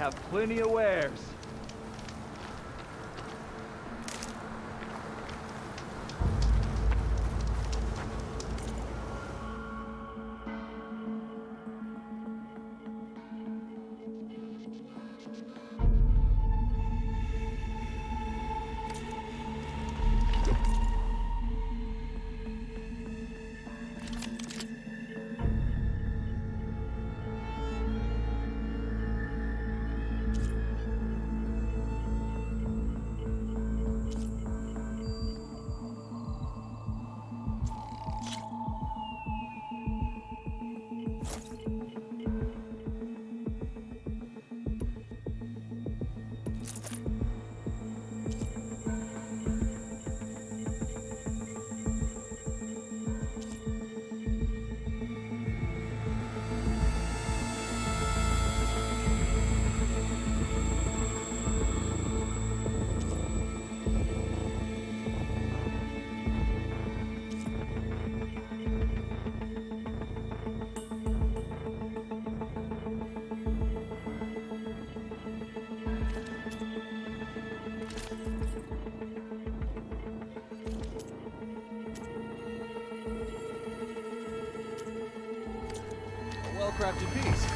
have plenty of wares. Well-crafted piece.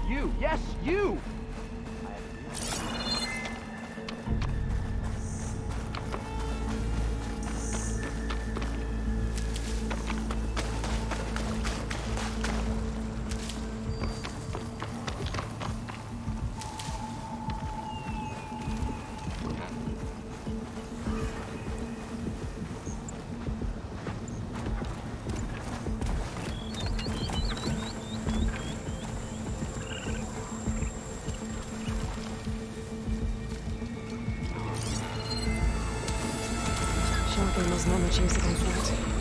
You, yes, you! There's not much use against that.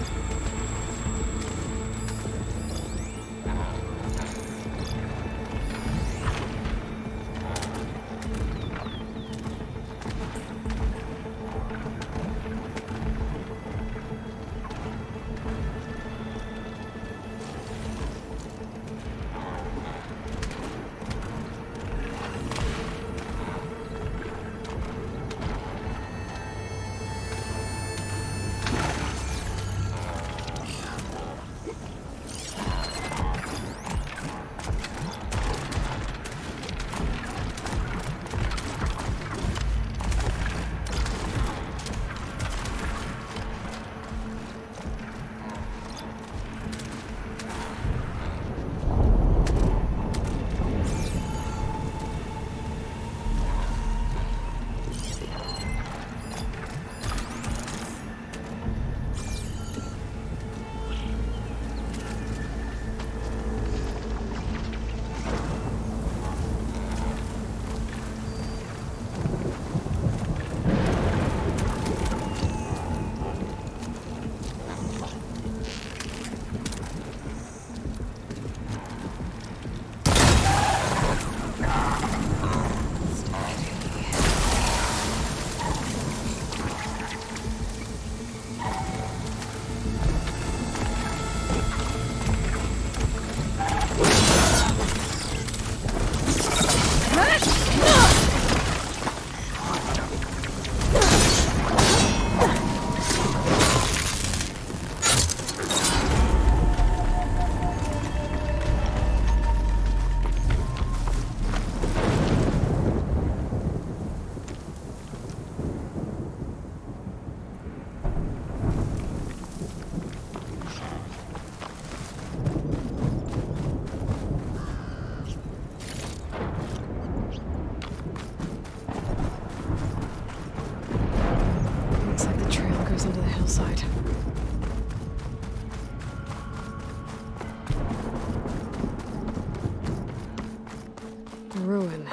Ruin.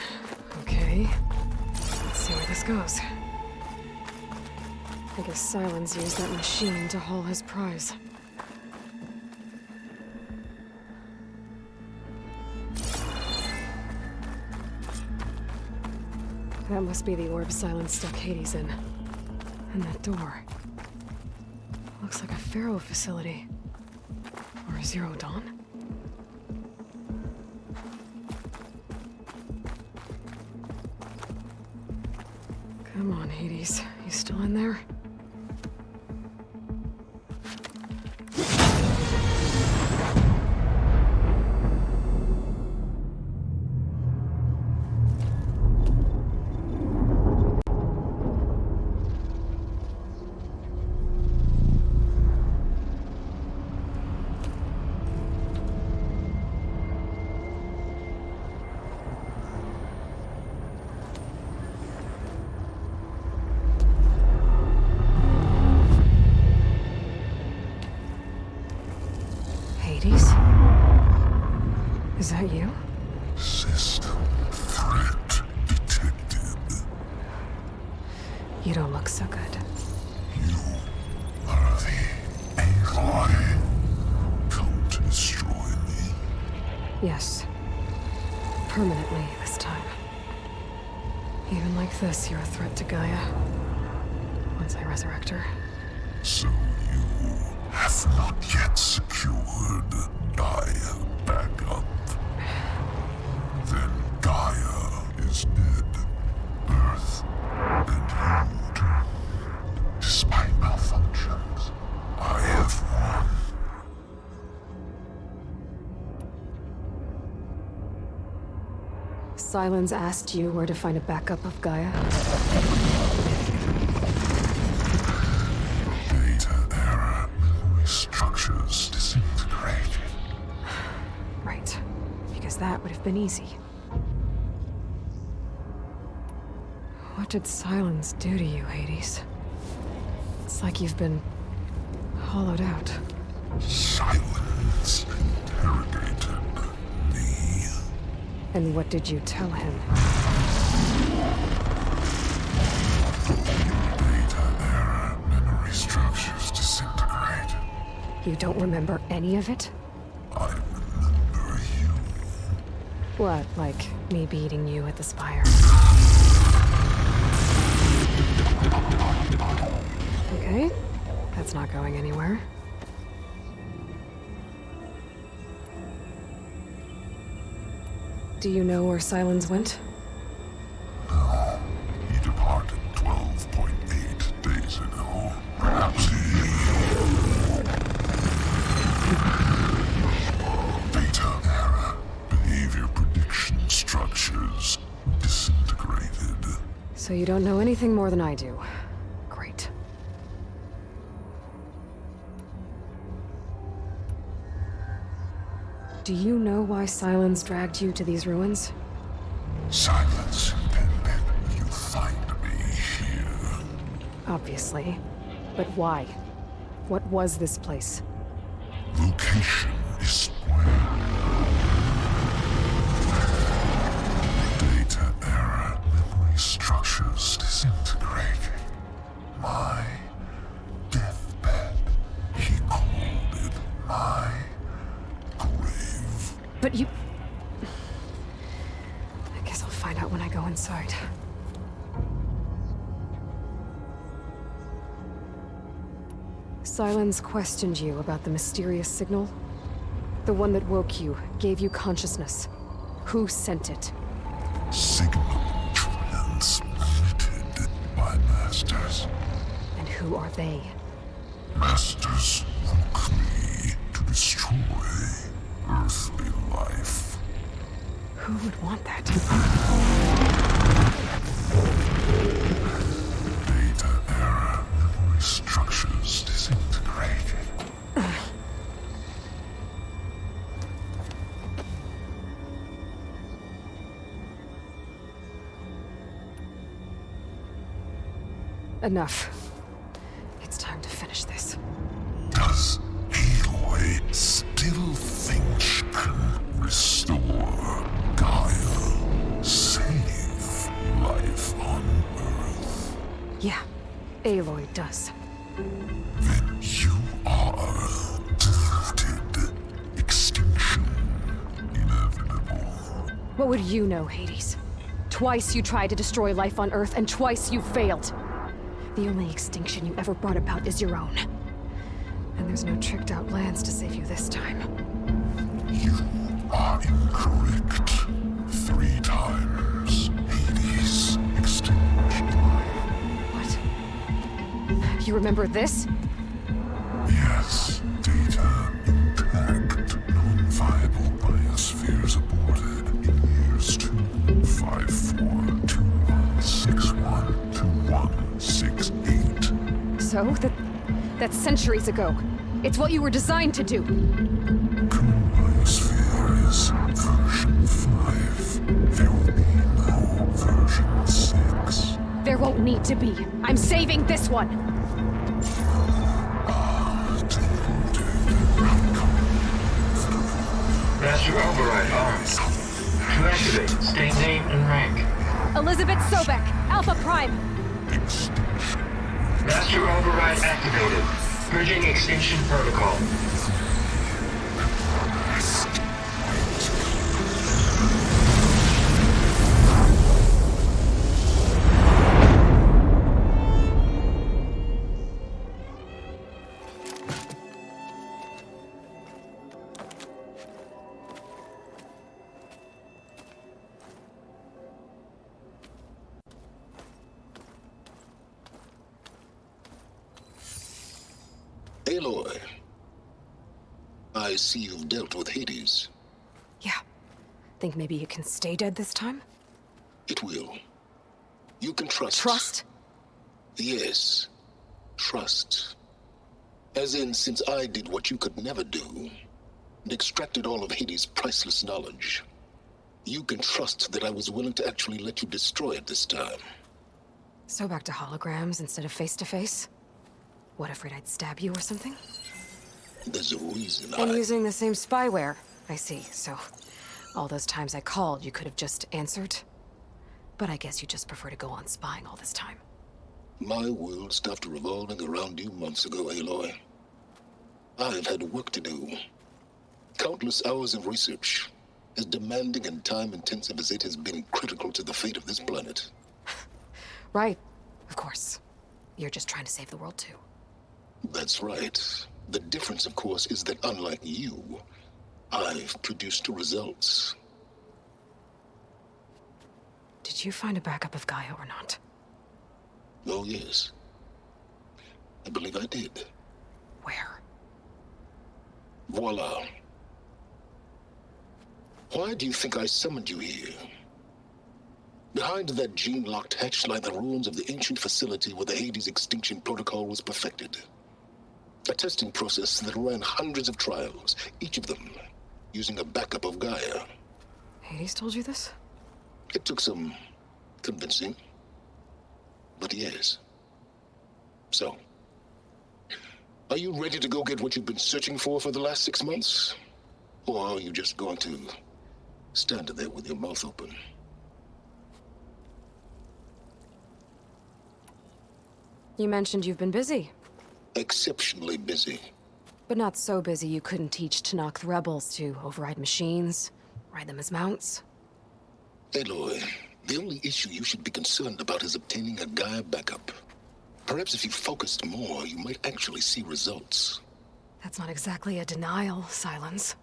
Okay. Let's see where this goes. I guess Silence used that machine to haul his prize. That must be the orb Silence stuck Hades in. And that door. Looks like a Pharaoh facility. Or a Zero Dawn? Come on, Hades. You still in there? Hades? Is that you? System threat detected. You don't look so good. You are the AI come to destroy me. Yes. Permanently this time. Even like this, you're a threat to Gaia. Once I resurrect her. So you have not yet secured Gaia back up. Then Gaia is dead. Earth and you turned. Despite malfunctions, I have won. Silence asked you where to find a backup of Gaia? Data error, memory structures disintegrated. Right. Because that would have been easy. What did Silence do to you, Hades? It's like you've been hollowed out. Silence interrogated me. And what did you tell him? Data error, memory structures disintegrated. You don't remember any of it? I remember you. What, like me beating you at the spire? Okay, that's not going anywhere. Do you know where Silence went? No, he departed 12.8 days ago. Perhaps he... Data error, behavior prediction structures disintegrated. So you don't know anything more than I do. Great. Do you know why Silence dragged you to these ruins? Silence intended you find me here. Obviously. But why? What was this place? Location is where data error, memory structures disintegrated. My deathbed, he called it my grave. But you... I guess I'll find out when I go inside. Silence questioned you about the mysterious signal? The one that woke you, gave you consciousness. Who sent it? Signal transmitted by masters. And who are they? Masters woke me to destroy earthly life. Who would want that? Data error, memory structures disintegrated. Enough. It's time to finish this. Does Aloy still think she can restore Gaia? Save life on Earth? Yeah, Aloy does. Then you are deluded. Extinction inevitable. What would you know, Hades? Twice you tried to destroy life on Earth, and twice you failed. The only extinction you ever brought about is your own. And there's no tricked-out lands to save you this time. You are incorrect. 3 times. Hades extinguished life. What? You remember this? Yes, data intact. Non-viable biospheres aborted in years 254, 2161, 2168. So? That's centuries ago. It's what you were designed to do. Biosphere is version 5. There will be no version 6. There won't need to be. I'm saving this one. Master override armed. To activate, state name and rank. Elizabeth Sobek, Alpha Prime. Master override activated. Purging extinction protocol. Aloy, I see you've dealt with Hades. Yeah. Think maybe you can stay dead this time? It will. You can trust. Trust? Yes. Trust. As in, since I did what you could never do, and extracted all of Hades' priceless knowledge, you can trust that I was willing to actually let you destroy it this time. So back to holograms instead of face-to-face? What, afraid I'd stab you or something? There's a reason And using the same spyware. I see, so all those times I called, you could have just answered? But I guess you just prefer to go on spying all this time. My world stopped revolving around you months ago, Aloy. I've had work to do. Countless hours of research, as demanding and time-intensive as it has been critical to the fate of this planet. Right, of course. You're just trying to save the world too. That's right. The difference, of course, is that unlike you, I've produced results. Did you find a backup of Gaia or not? Oh, yes. I believe I did. Where? Voila. Why do you think I summoned you here? Behind that gene-locked hatch lie the ruins of the ancient facility where the Hades extinction protocol was perfected. A testing process that ran hundreds of trials, each of them using a backup of Gaia. Hades told you this? It took some convincing, but yes. So, are you ready to go get what you've been searching for the last 6 months? Or are you just going to stand there with your mouth open? You mentioned you've been busy. Exceptionally busy. But not so busy you couldn't teach Tanakh the rebels to override machines, ride them as mounts. Aloy, the only issue you should be concerned about is obtaining a Gaia backup. Perhaps if you focused more, you might actually see results. That's not exactly a denial, Silence.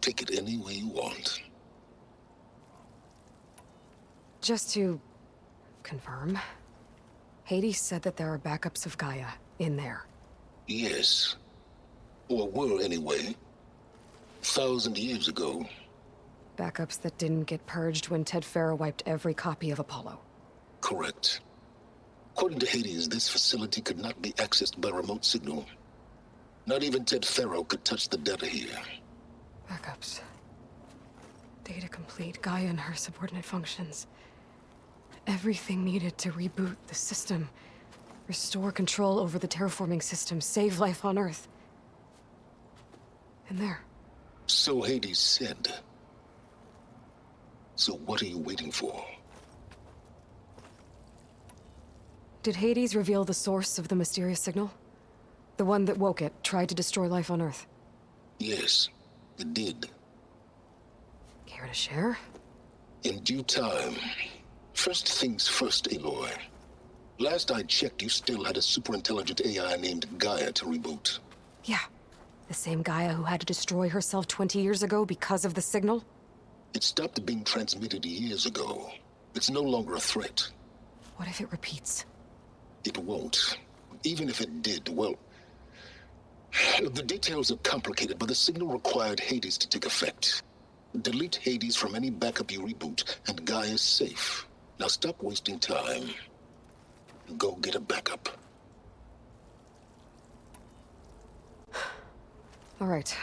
Take it any way you want. Just to confirm, Hades said that there are backups of Gaia in there. Yes. Or were anyway. 1,000 years ago. Backups that didn't get purged when Ted Farrow wiped every copy of Apollo. Correct. According to Hades, this facility could not be accessed by remote signal. Not even Ted Farrow could touch the data here. Backups. Data complete, Gaia and her subordinate functions. Everything needed to reboot the system. Restore control over the terraforming system, save life on Earth. And there. So Hades said. So what are you waiting for? Did Hades reveal the source of the mysterious signal? The one that woke it, tried to destroy life on Earth? Yes, it did. Care to share? In due time. First things first, Aloy. Last I checked, you still had a super-intelligent AI named Gaia to reboot. Yeah. The same Gaia who had to destroy herself 20 years ago because of the signal? It stopped being transmitted years ago. It's no longer a threat. What if it repeats? It won't. Even if it did, well... The details are complicated, but the signal required Hades to take effect. Delete Hades from any backup you reboot, and Gaia's safe. Now stop wasting time. Go get a backup. All right.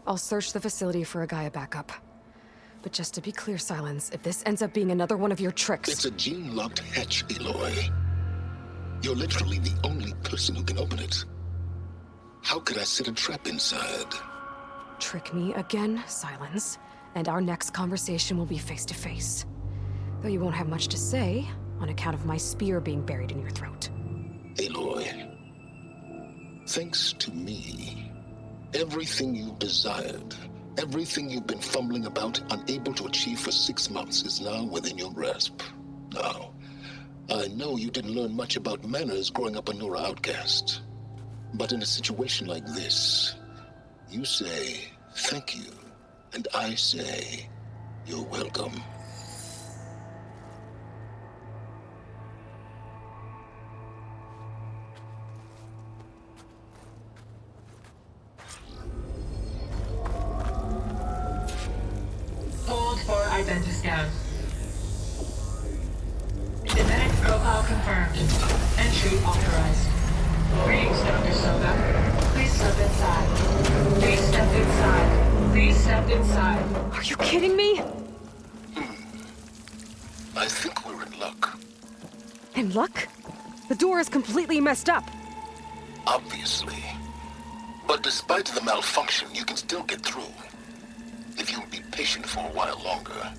I'll search the facility for a Gaia backup. But just to be clear, Silence, if this ends up being another one of your tricks... It's a gene-locked hatch, Aloy. You're literally the only person who can open it. How could I set a trap inside? Trick me again, Silence, and our next conversation will be face-to-face. Though you won't have much to say, on account of my spear being buried in your throat. Aloy, thanks to me, everything you desired, everything you've been fumbling about, unable to achieve for 6 months, is now within your grasp. Now, I know you didn't learn much about manners growing up a Nora outcast. But in a situation like this, you say, thank you, and I say, you're welcome. Hold for identiscan. Genetic profile confirmed. Entry authorized. Greetings, Dr. Soga. Please step inside. Please step inside. Please step inside. Are you kidding me? I think we're in luck. In luck? The door is completely messed up. Obviously. But despite the malfunction, you can still get through. If you'll be patient for a while longer.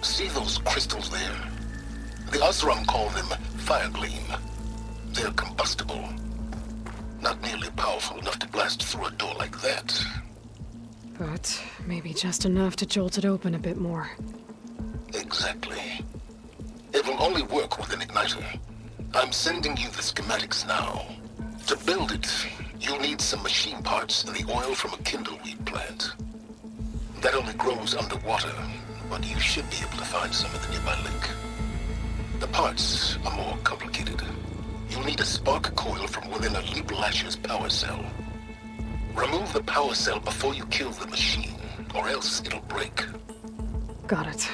See those crystals there? The Osram call them fire gleam. They're combustible. Not nearly powerful enough to blast through a door like that. But maybe just enough to jolt it open a bit more. Exactly. It will only work with an igniter. I'm sending you the schematics now. To build it, you'll need some machine parts and the oil from a kindleweed plant. That only grows underwater, but you should be able to find some in the nearby lake. The parts are more complicated. You'll need a spark coil from within a Leap Lasher's power cell. Remove the power cell before you kill the machine, or else it'll break. Got it.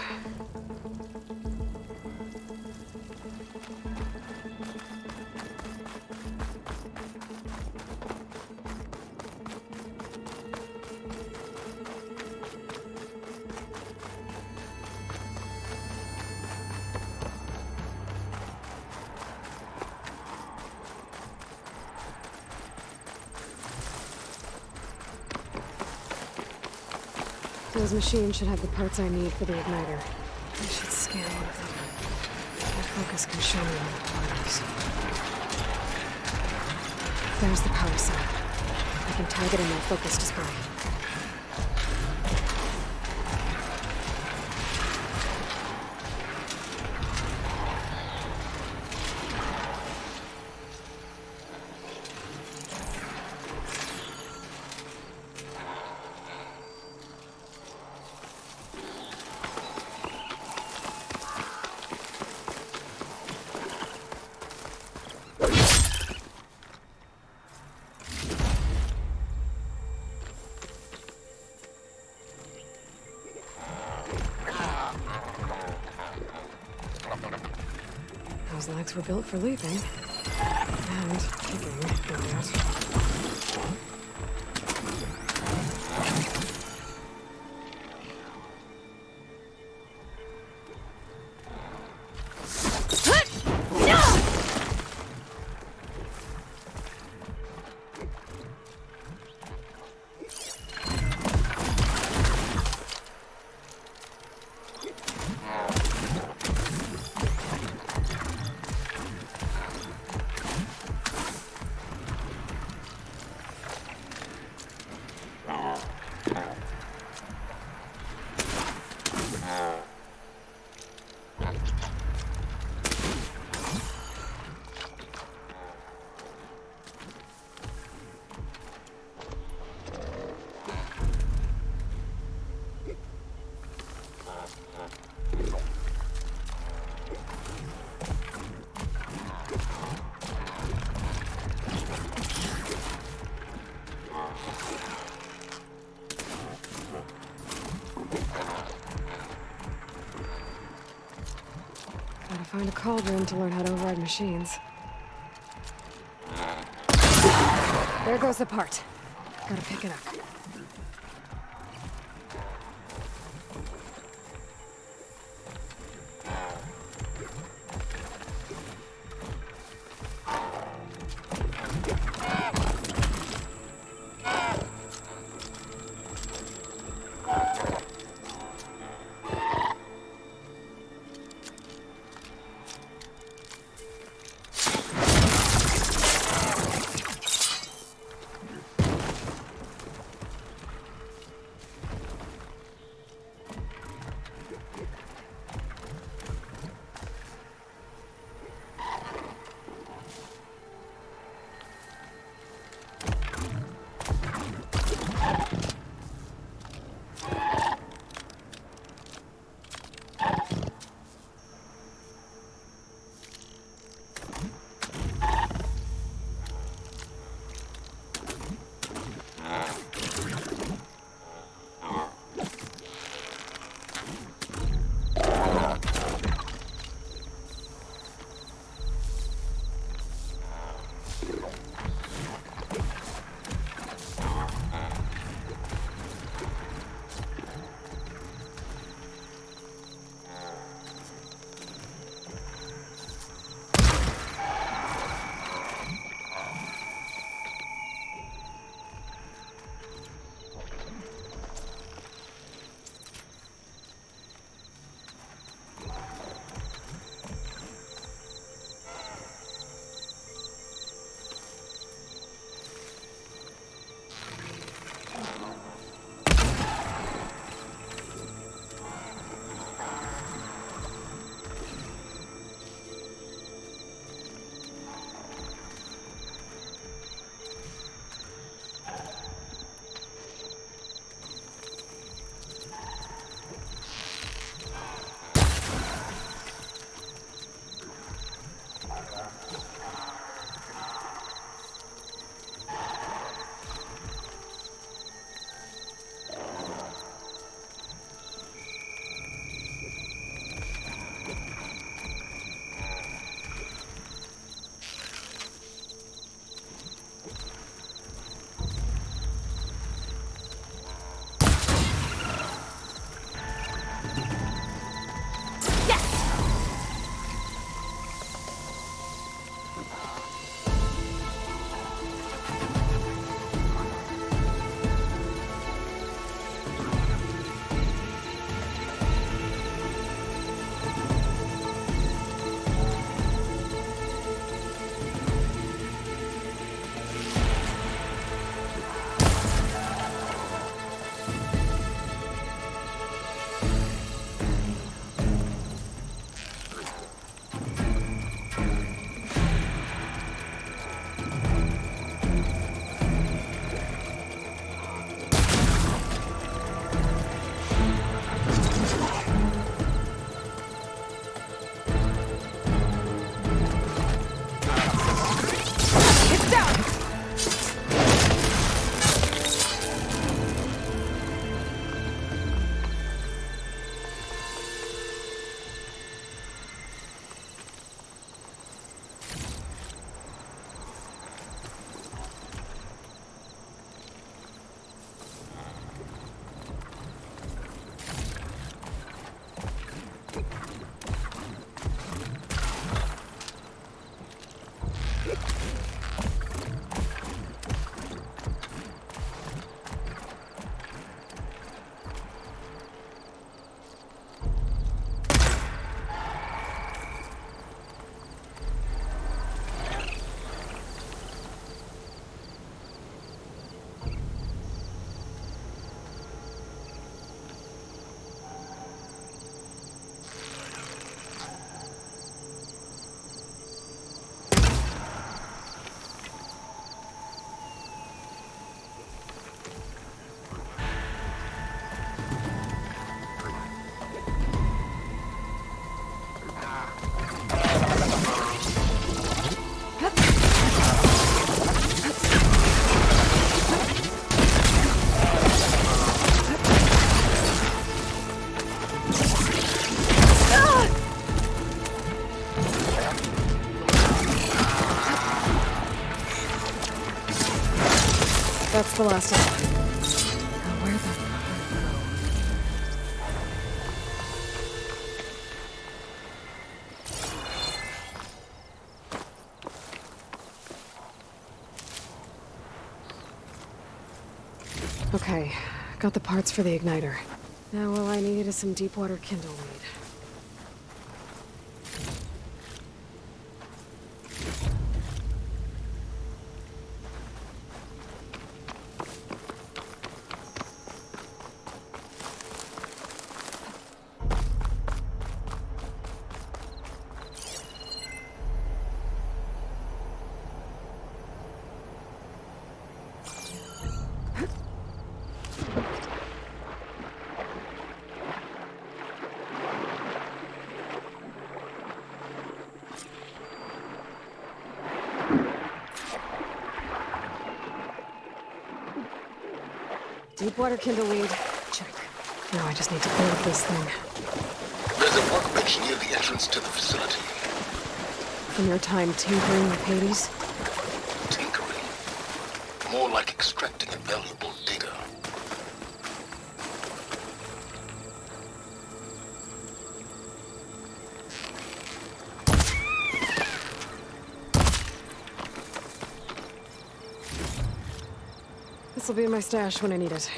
Those machines should have the parts I need for the igniter. I should scan one of them. My focus can show me all the parts. There's the power cell. I can tag it in my focus display. Those legs were built for leaping. And kicking, no doubt. Gotta find a cauldron to learn how to override machines. There goes the part. Gotta pick it up. That's the last of them. Now where the... Okay, got the parts for the igniter. Now all I need is some deep water kindle weed. Deep water kindle weed. Check. Now I just need to build this thing. There's a workbench near the entrance to the facility. From your time tinkering with Hades? Tinkering. More like extracting invaluable data. This'll be in my stash when I need it.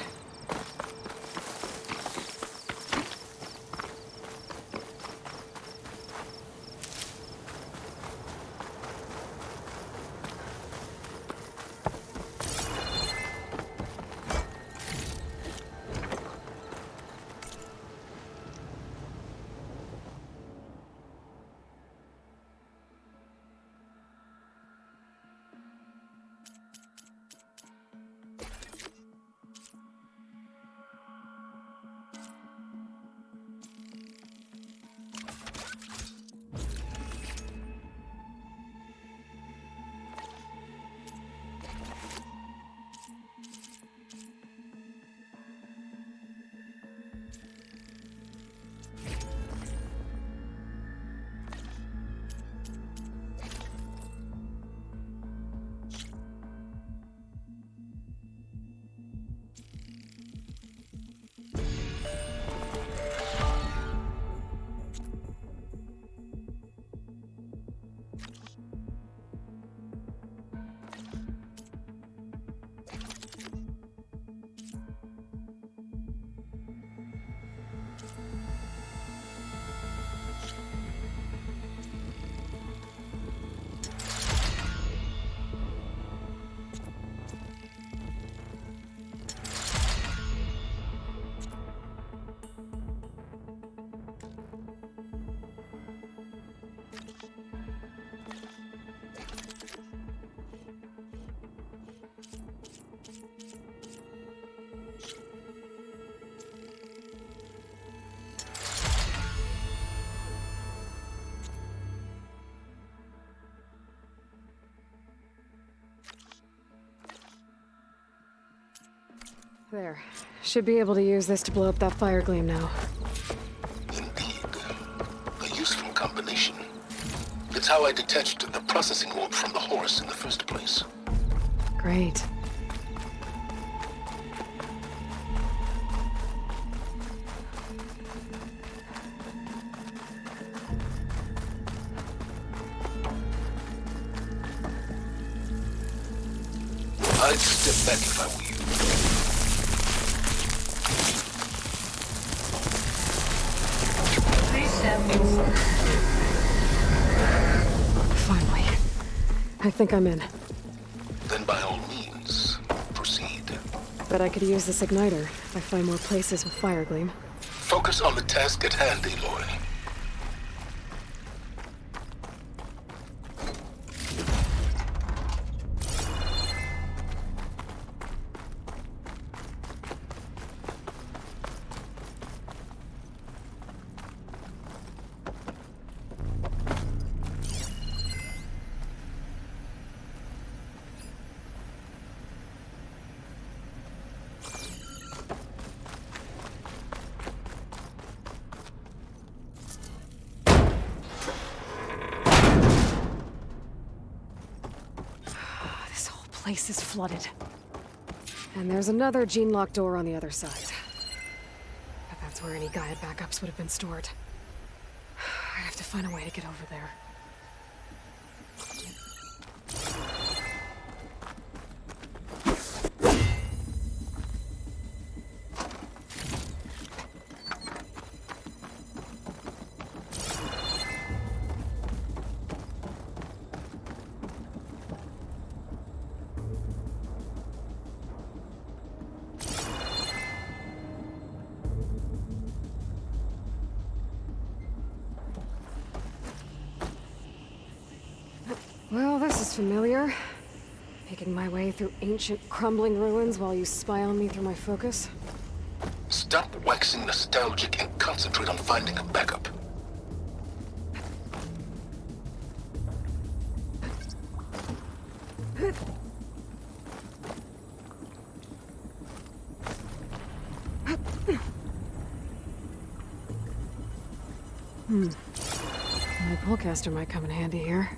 There. Should be able to use this to blow up that fire gleam now. Indeed. A useful combination. It's how I detached the processing orb from the horse in the first place. Great. I'd step back if I were you. Please step inside. Finally. I think I'm in. Then by all means, proceed. Bet I could use this igniter if I find more places with fire gleam. Focus on the task at hand, Aloy. This whole place is flooded. And there's another gene-locked door on the other side. But that's where any Gaia backups would have been stored. I have to find a way to get over there. Well, this is familiar. Making my way through ancient, crumbling ruins while you spy on me through my focus. Stop waxing nostalgic and concentrate on finding a backup. My pullcaster might come in handy here.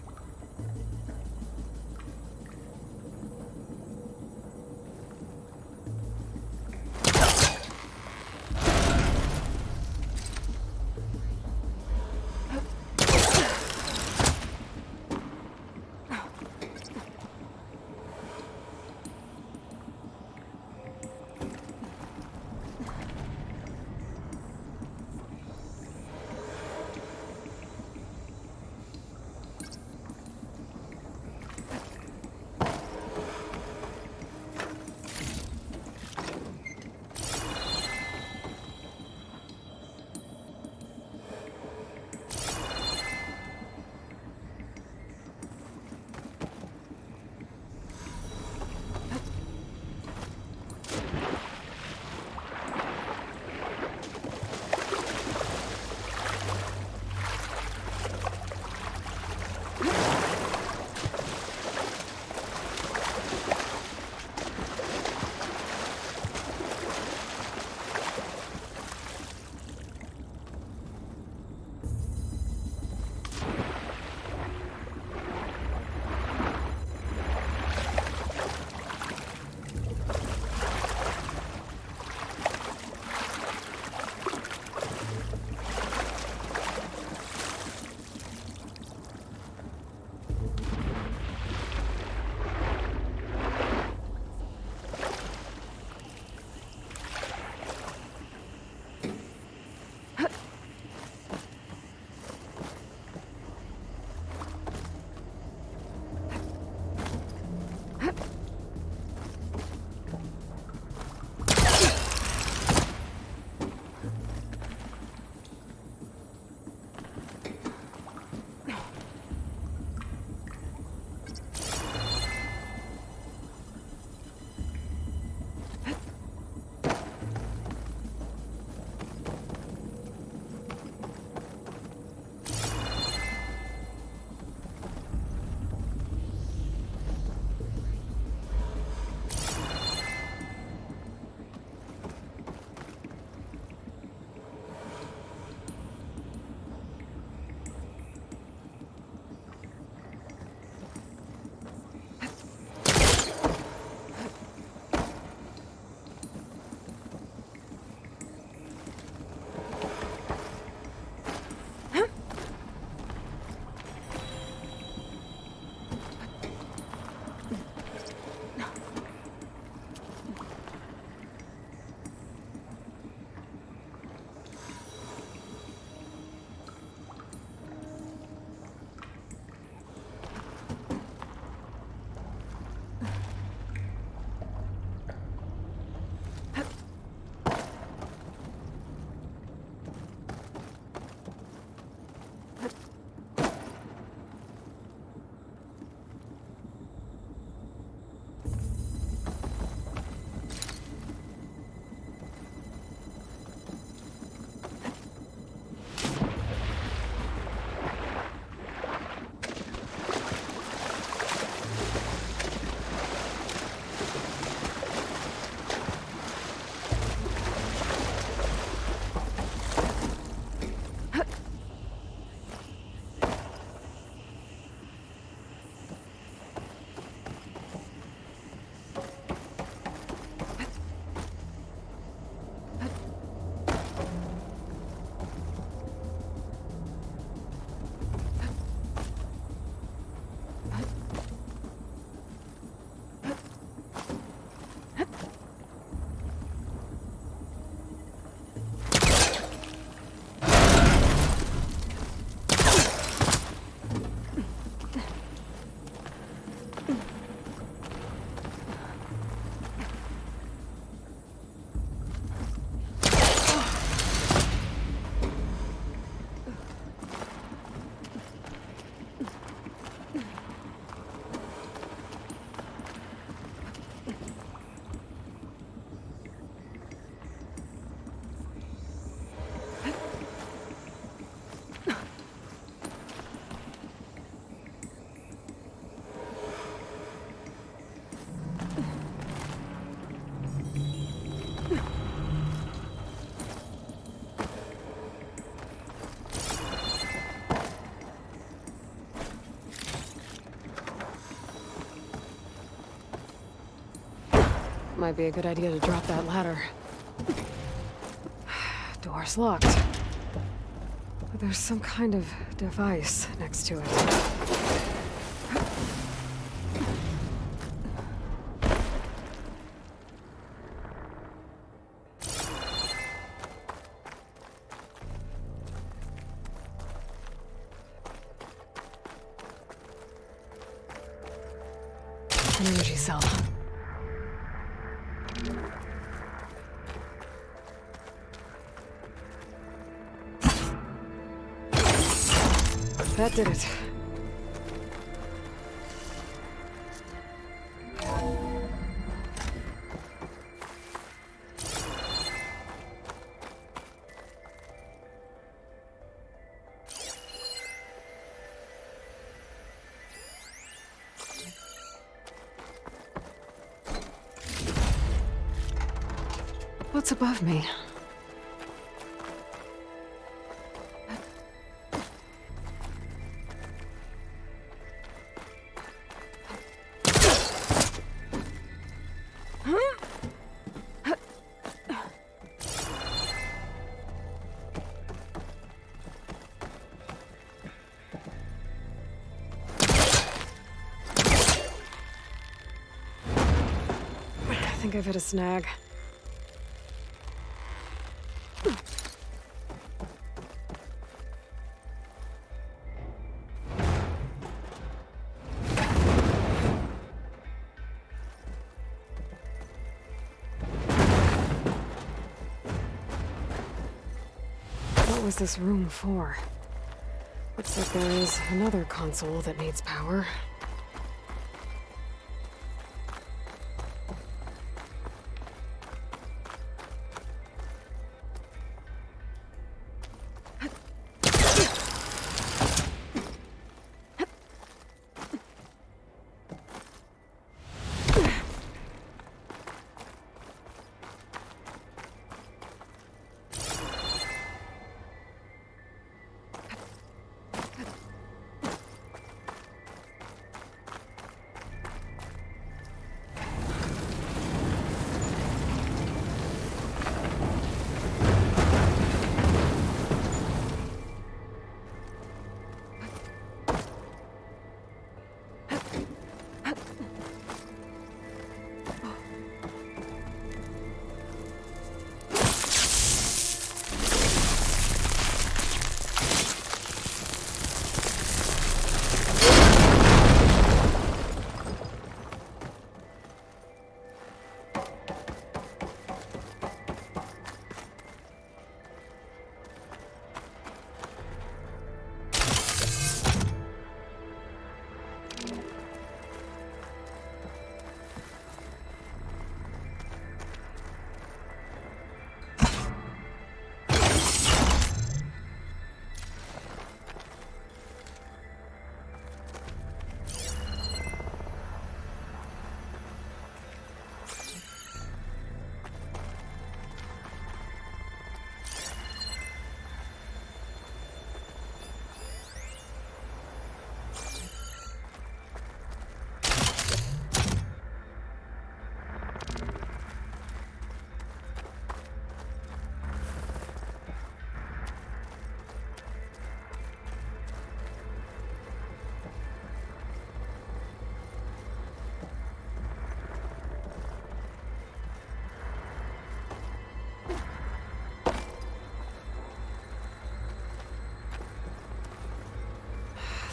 Might be a good idea to drop that ladder. Door's locked. But there's some kind of device next to it. An energy cell. That did it. What's above me? I think I've hit a snag. What was this room for? Looks like there is another console that needs power.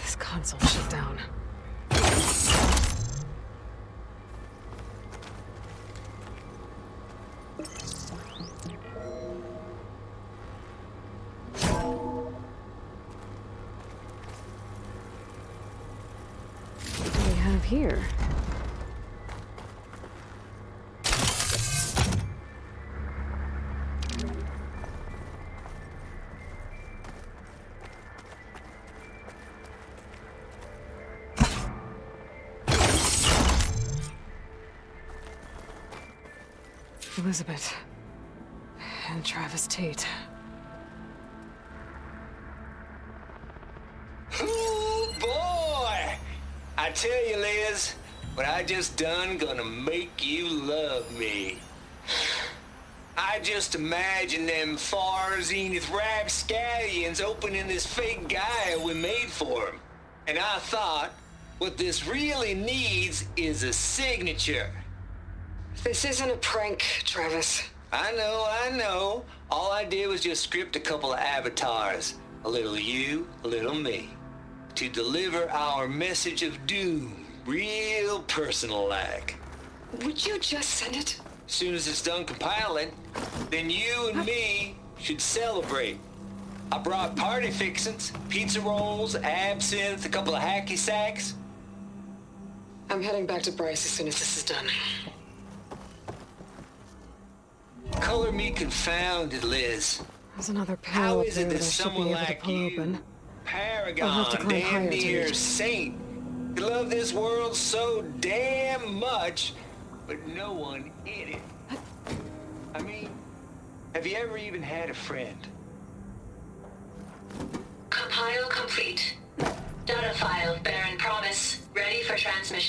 This console shut down. What do we have here? Elizabeth and Travis Tate. Ooh, boy! I tell you, Liz, what I just done gonna make you love me. I just imagine them far zenith rapscallions opening this fake Gaia we made for him. And I thought, what this really needs is a signature. This isn't a prank, Travis. I know. All I did was just script a couple of avatars. A little you, a little me. To deliver our message of doom, real personal-like. Would you just send it? As soon as it's done compiling, then you and me should celebrate. I brought party fixins, pizza rolls, absinthe, a couple of hacky sacks. I'm heading back to Bryce as soon as this is done. Color me confounded, Liz. There's another How panel up is there it that that I should someone be able to like pull you, open. I'll paragon, have to climb damn higher to near reach. saint, you love this world so damn much, but no one in it? I mean, have you ever even had a friend? Compile complete. Data file, bearing promise, ready for transmission.